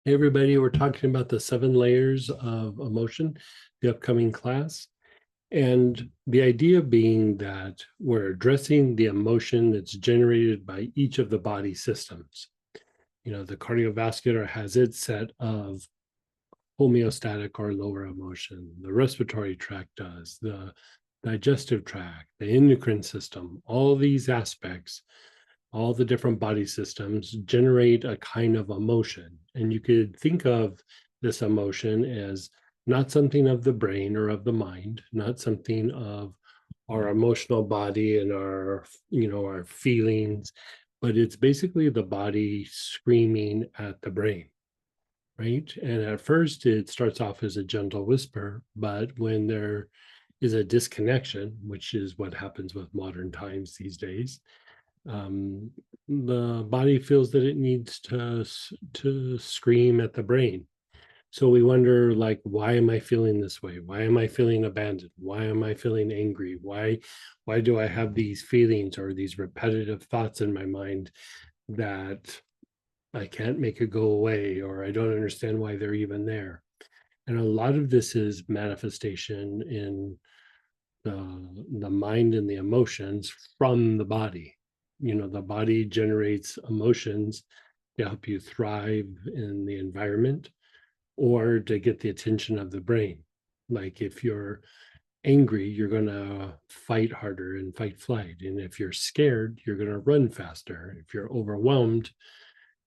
Hey everybody, we're talking about the 7 layers of emotion, the upcoming class. And the idea being that we're addressing the emotion that's generated by each of the body systems. The cardiovascular has its set of homeostatic or lower emotion. The respiratory tract does, the digestive tract, the endocrine system, all these aspects, all the different body systems generate a kind of emotion. And you could think of this emotion as not something of the brain or of the mind, not something of our emotional body and our feelings, but it's basically the body screaming at the brain, right? And at first it starts off as a gentle whisper, but when there is a disconnection, which is what happens with modern times these days, um, the body feels that it needs to scream at the brain. So we wonder, like, why am I feeling this way? Why am I feeling abandoned? Why am I feeling angry? Why do I have these feelings or these repetitive thoughts in my mind that I can't make it go away, or I don't understand why they're even there? And a lot of this is manifestation in the mind and the emotions from the body. The body generates emotions to help you thrive in the environment or to get the attention of the brain. Like if you're angry, you're going to fight harder and fight flight. And if you're scared, you're going to run faster. If you're overwhelmed,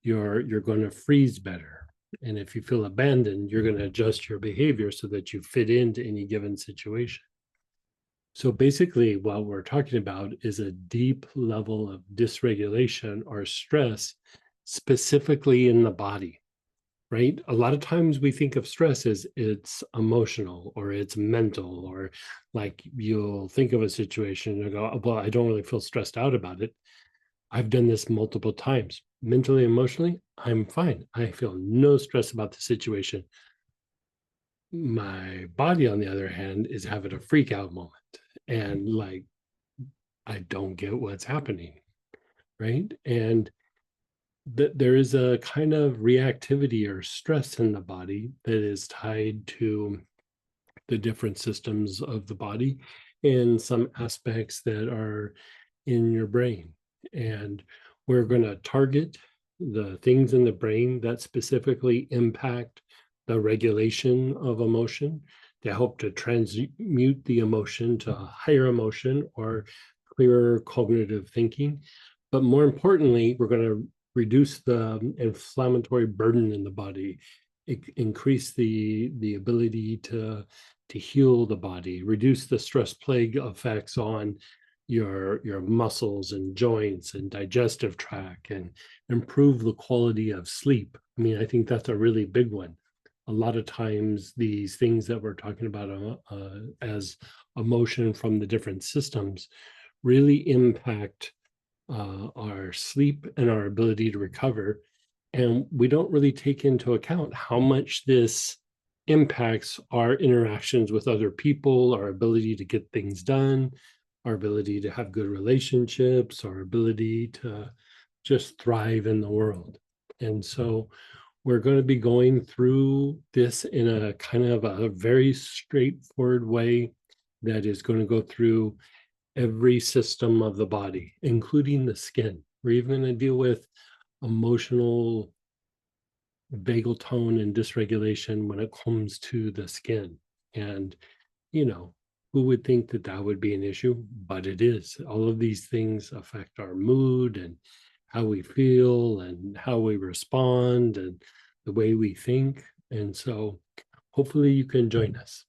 you're going to freeze better. And if you feel abandoned, you're going to adjust your behavior so that you fit into any given situation. So basically, what we're talking about is a deep level of dysregulation or stress, specifically in the body, right? A lot of times we think of stress as it's emotional or it's mental, or like you'll think of a situation and go, well, I don't really feel stressed out about it. I've done this multiple times. Mentally, emotionally, I'm fine. I feel no stress about the situation. My body, on the other hand, is having a freak out moment. And like, I don't get what's happening, right? And there is a kind of reactivity or stress in the body that is tied to the different systems of the body and some aspects that are in your brain. And we're going to target the things in the brain that specifically impact the regulation of emotion to help to transmute the emotion to a higher emotion or clearer cognitive thinking. But more importantly, we're going to reduce the inflammatory burden in the body, increase the ability to heal the body, reduce the stress plague effects on your muscles and joints and digestive tract, and improve the quality of sleep. I mean, I think that's a really big one. A lot of times these things that we're talking about as emotion from the different systems really impact our sleep and our ability to recover. And we don't really take into account how much this impacts our interactions with other people, our ability to get things done, our ability to have good relationships, our ability to just thrive in the world. And so we're going to be going through this in a kind of a very straightforward way that is going to go through every system of the body, including the skin. We're even going to deal with emotional vagal tone and dysregulation when it comes to the skin. And, you know, who would think that that would be an issue? But it is. All of these things affect our mood and how we feel and how we respond and the way we think. And so hopefully you can join us.